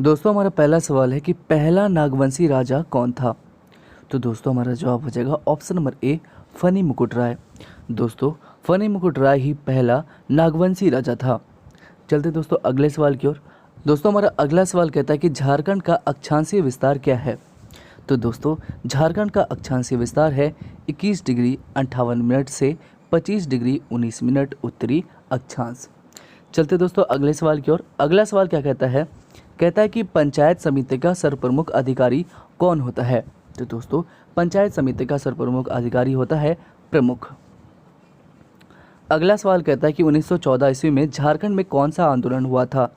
दोस्तों हमारा पहला सवाल है कि पहला नागवंशी राजा कौन था। तो दोस्तों हमारा जवाब हो जाएगा ऑप्शन नंबर ए, फनी मुकुट राय। दोस्तों फनी मुकुट राय ही पहला नागवंशी राजा था। चलते दोस्तों अगले सवाल की ओर। दोस्तों हमारा अगला सवाल कहता है कि झारखंड का अक्षांशीय विस्तार क्या है। तो दोस्तों झारखंड का अक्षांशीय विस्तार है 21 डिग्री 58 मिनट से 25 डिग्री 19 मिनट उत्तरी अक्षांश। चलते दोस्तों अगले सवाल की ओर। अगला सवाल क्या कहता है कि पंचायत समिति का सर्वप्रमुख अधिकारी कौन होता है। तो दोस्तों पंचायत समिति का सर्वप्रमुख अधिकारी होता है प्रमुख। अगला सवाल कहता है कि 1914 ईस्वी में झारखंड में कौन सा आंदोलन हुआ था।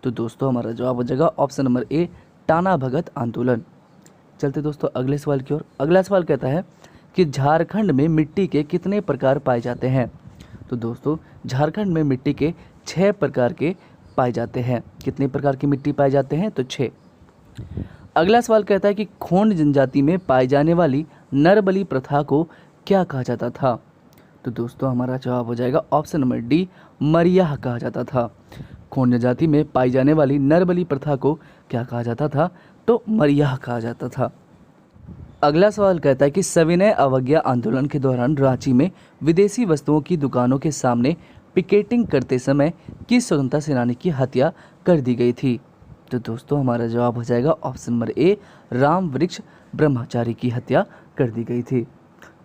तो दोस्तों हमारा जवाब हो जाएगा option number A, Tana Bhagat आंदोलन। चलते दोस्तों अगले सवाल की ओर। अगला सवाल कहता है कि झारखंड में मिट्टी के कितने प्रकार पाए जाते हैं। तो दोस्तों झारखंड में मिट्टी के 6 प्रकार के पाए जाते हैं। कितने प्रकार की मिट्टी पाए जाते हैं, तो 6। अगला सवाल कहता है कि खोंड जनजाति में पाई जाने वाली नरबलि प्रथा को क्या कहा जाता था। तो दोस्तों हमारा जवाब हो जाएगा ऑप्शन नंबर डी, मरियाह कहा जाता था। खोंड जनजाति में पाई जाने वाली नरबलि प्रथा को क्या कहा जाता था, तो मरियाह कहा जाता था। अगला सवाल कहता है कि सविनय अवज्ञा आंदोलन के दौरान रांची में विदेशी वस्तुओं की दुकानों के सामने पिकेटिंग करते समय किस स्वतंत्रता सेनानी की हत्या कर दी गई थी। तो दोस्तों हमारा जवाब हो जाएगा ऑप्शन नंबर ए, राम वृक्ष ब्रह्मचारी की हत्या कर दी गई थी।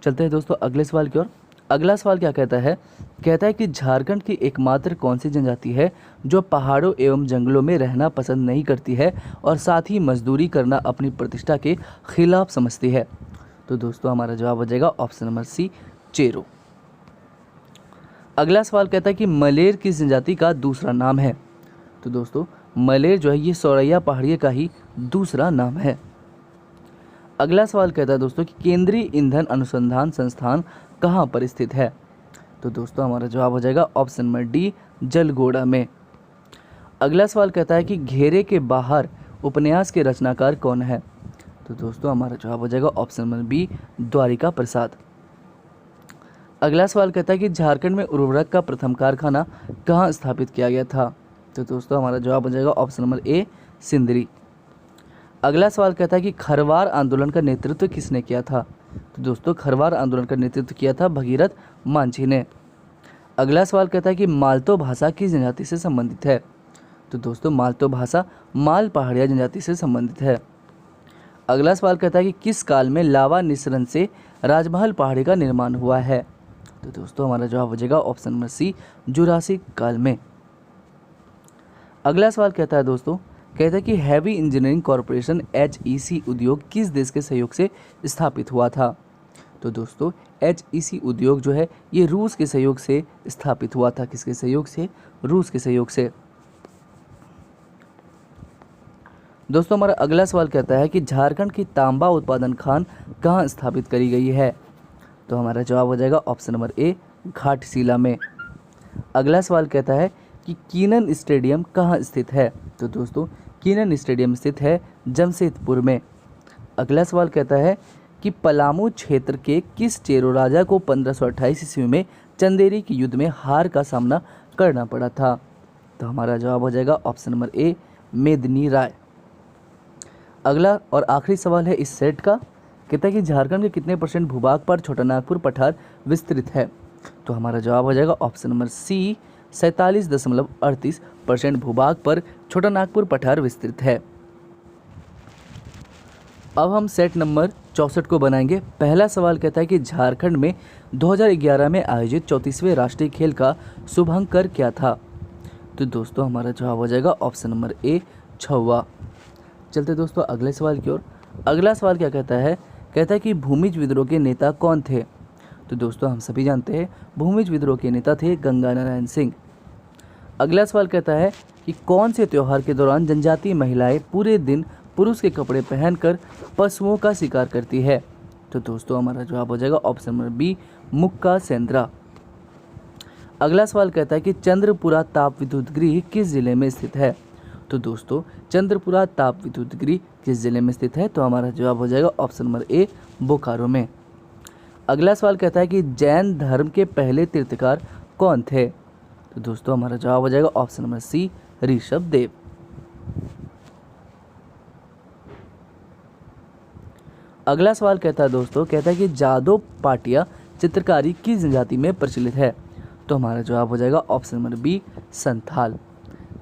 चलते हैं दोस्तों अगले सवाल की ओर। अगला सवाल क्या कहता है कि झारखंड की एकमात्र कौन सी जनजाति है जो पहाड़ों एवं जंगलों में रहना पसंद नहीं करती है और साथ ही मजदूरी करना अपनी प्रतिष्ठा के खिलाफ समझती है। तो दोस्तों हमारा जवाब हो जाएगा ऑप्शन नंबर सी, चेरो। अगला सवाल कहता है कि मलेर किस जनजाति का दूसरा नाम है। तो दोस्तों मलेर जो है ये सौरैया पहाड़ियों का ही दूसरा नाम है। अगला सवाल कहता है दोस्तों कि केंद्रीय ईंधन अनुसंधान संस्थान कहाँ पर स्थित है। तो दोस्तों हमारा जवाब हो जाएगा ऑप्शन नंबर डी, जलगोड़ा में। अगला सवाल कहता है कि घेरे के बाहर उपन्यास के रचनाकार कौन है। तो दोस्तों हमारा जवाब हो जाएगा ऑप्शन नंबर बी, द्वारिका प्रसाद। अगला सवाल कहता है कि झारखंड में उर्वरक का प्रथम कारखाना कहाँ स्थापित किया गया था। तो दोस्तों हमारा जवाब हो जाएगा ऑप्शन नंबर ए, सिंदरी। अगला सवाल कहता है कि खरवार आंदोलन का नेतृत्व किसने किया था। तो दोस्तों खरवार आंदोलन का नेतृत्व किया था भगीरथ मांझी ने। अगला सवाल कहता है कि मालतो भाषा किस जनजाति से संबंधित है। तो दोस्तों मालतो भाषा माल पहाड़िया जनजाति से संबंधित है। अगला सवाल कहता है कि किस काल में लावा निस्सरण से राजमहल पहाड़ी का निर्माण हुआ है। तो दोस्तों हमारा जवाब हो जाएगा ऑप्शन नंबर सी, जुरासिक काल में। अगला सवाल कहता है कि हैवी इंजीनियरिंग कॉरपोरेशन HEC उद्योग किस देश के सहयोग से स्थापित हुआ था। तो दोस्तों HEC उद्योग जो है ये रूस के सहयोग से स्थापित हुआ था। किसके सहयोग से, रूस के सहयोग से। दोस्तों हमारा अगला सवाल कहता है कि झारखंड की तांबा उत्पादन खान कहाँ स्थापित करी गई है। तो हमारा जवाब हो जाएगा ऑप्शन नंबर ए, घाटशिला में। अगला सवाल कहता है कि कीनन स्टेडियम कहाँ स्थित है। तो दोस्तों कीनन स्टेडियम स्थित है जमशेदपुर में। अगला सवाल कहता है कि पलामू क्षेत्र के किस चेरो राजा को 1528 ईस्वी में चंदेरी के युद्ध में हार का सामना करना पड़ा था। तो हमारा जवाब हो जाएगा ऑप्शन नंबर ए, मेदिनी राय। अगला और आखिरी सवाल है इस सेट का, कहता है कि झारखंड के कितने % भूभाग पर छोटानागपुर पठार विस्तृत है। तो हमारा जवाब हो जाएगा ऑप्शन नंबर सी, 47.38% भूभाग पर छोटानागपुर पठार विस्तृत है। अब हम सेट नंबर 64 को बनाएंगे। पहला सवाल कहता है कि झारखंड में 2011 में आयोजित 34वें राष्ट्रीय खेल का शुभांकर क्या था। तो दोस्तों हमारा जवाब हो जाएगा ऑप्शन नंबर ए, छवा। चलते दोस्तों अगले सवाल की ओर। अगला सवाल क्या कहता है कि भूमिज विद्रोह के नेता कौन थे। तो दोस्तों हम सभी जानते हैं भूमिज विद्रोह के नेता थे गंगा नारायण सिंह। अगला सवाल कहता है कि कौन से त्योहार के दौरान जनजातीय महिलाएं पूरे दिन पुरुष के कपड़े पहनकर पशुओं का शिकार करती है। तो दोस्तों हमारा जवाब हो जाएगा ऑप्शन नंबर बी, मुक्का सेंद्रा। अगला सवाल कहता है कि चंद्रपुरा ताप विद्युत गृह किस जिले में स्थित है। तो दोस्तों चंद्रपुरा ताप विद्युत गृह किस जिले में स्थित है। तो हमारा जवाब हो जाएगा ऑप्शन नंबर ए, बोकारो में। अगला सवाल कहता है कि जैन धर्म के पहले तीर्थकार कौन थे। तो दोस्तों हमारा जवाब हो जाएगा option number C, Rishabh Dev. अगला सवाल कहता है दोस्तों, कहता है कि जादव पाटिया चित्रकारी किस जनजाति में प्रचलित है? तो हमारा जवाब हो जाएगा ऑप्शन नंबर बी, संथाल।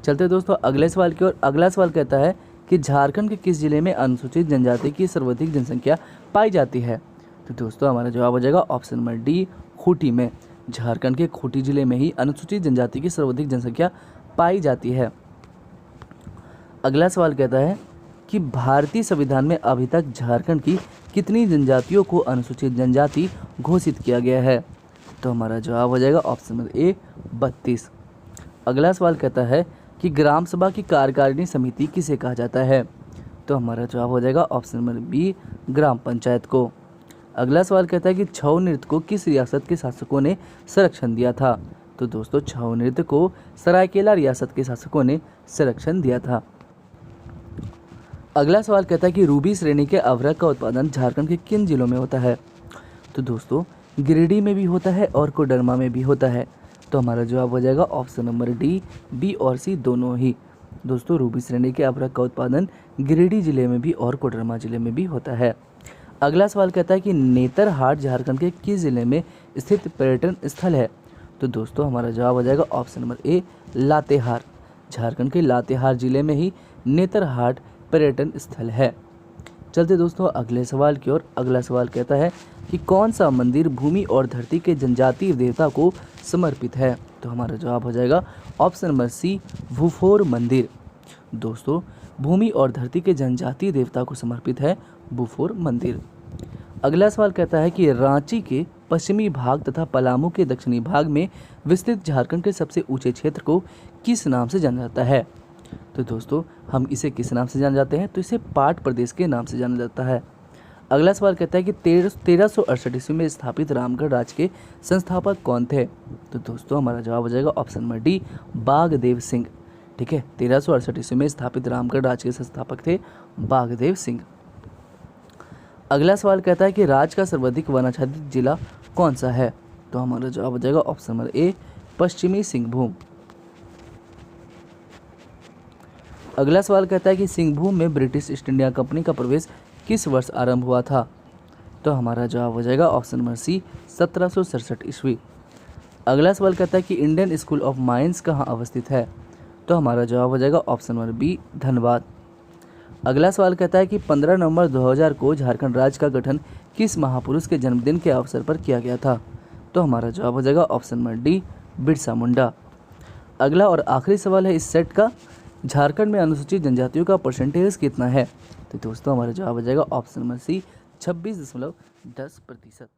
चलते हैं दोस्तों अगले सवाल की ओर। अगला सवाल कहता है कि झारखंड के किस जिले में अनुसूचित जनजाति की सर्वाधिक जनसंख्या पाई जाती है? तो दोस्तों हमारा जवाब हो जाएगा ऑप्शन नंबर डी, खूंटी में। झारखंड के खूंटी जिले में ही अनुसूचित जनजाति की सर्वाधिक जनसंख्या पाई जाती है। अगला सवाल कहता है कि भारतीय संविधान में अभी तक झारखंड की कितनी जनजातियों को अनुसूचित जनजाति घोषित किया गया है? तो हमारा जवाब हो जाएगा ऑप्शन नंबर ए, 32। अगला सवाल कहता है कि ग्राम सभा की कार्यकारिणी समिति किसे कहा जाता है? तो हमारा जवाब हो जाएगा ऑप्शन नंबर बी, ग्राम पंचायत को। अगला सवाल कहता है कि छऊ नृत्य को किस रियासत के शासकों ने संरक्षण दिया था? तो दोस्तों छऊ नृत्य को सरायकेला रियासत के शासकों ने संरक्षण दिया था। अगला सवाल कहता है कि रूबी श्रेणी के अवरक का उत्पादन झारखंड के किन जिलों में होता है? तो दोस्तों गिरिडीह में भी होता है और कोडरमा में भी होता है। तो हमारा जवाब हो जाएगा ऑप्शन नंबर डी, बी और सी दोनों ही। दोस्तों रूबी श्रेणी के अवरक का उत्पादन गिरिडीह जिले में भी और कोडरमा जिले में भी होता है। अगला सवाल कहता है कि नेतरहाट झारखंड के किस जिले में स्थित पर्यटन स्थल है? तो दोस्तों हमारा जवाब हो जाएगा option number A, Latehar. Jharkhand के लातेहार जिले में ही नेतरहाट पर्यटन स्थल है। चलते दोस्तों अगले सवाल की ओर। अगला सवाल कहता है कि कौन सा मंदिर भूमि और धरती के जनजातीय देवता को समर्पित है? तो हमारा जवाब हो जाएगा ऑप्शन नंबर सी, भूफोर मंदिर। दोस्तों भूमि और धरती के जनजातीय देवता को समर्पित है भूफोर मंदिर। अगला सवाल कहता है कि रांची के पश्चिमी भाग तथा पलामू के दक्षिणी भाग में विस्तृत झारखंड के सबसे ऊंचे क्षेत्र को किस नाम से जाना जाता है? तो दोस्तों हम इसे किस नाम से जाने जाते हैं? तो इसे पाट प्रदेश के नाम से जाना जाता है। अगला सवाल कहता है कि 1368 ईस्वी में स्थापित रामगढ़ राज्य के संस्थापक कौन थे? तो दोस्तों हमारा जवाब हो जाएगा ऑप्शन नंबर डी, बागदेव सिंह। ठीक है, 1368 ईस्वी में स्थापित रामगढ़ राज्य के संस्थापक थे बागदेव सिंह। अगला सवाल कहता है कि राज्य का सर्वाधिक वनाच्छादित जिला कौन सा है? तो हमारा जवाब हो जाएगा ऑप्शन नंबर ए, पश्चिमी सिंहभूम। अगला सवाल कहता है कि सिंहभूम में ब्रिटिश ईस्ट इंडिया कंपनी का प्रवेश किस वर्ष आरंभ हुआ था? तो हमारा जवाब हो जाएगा ऑप्शन नंबर सी, 1767 ईस्वी। अगला सवाल कहता है कि इंडियन स्कूल ऑफ माइंस कहाँ अवस्थित है? तो हमारा जवाब हो जाएगा ऑप्शन नंबर बी, धनबाद। अगला सवाल कहता है कि 15 नवंबर 2000 को झारखंड राज्य का गठन किस महापुरुष के जन्मदिन के अवसर पर किया गया था? तो हमारा जवाब हो जाएगा option number D, Birsa Munda. अगला और आखिरी सवाल है इस सेट का, झारखंड में अनुसूचित जनजातियों का परसेंटेज कितना है? तो दोस्तों हमारा जवाब हो जाएगा ऑप्शन नंबर सी, 26.10%।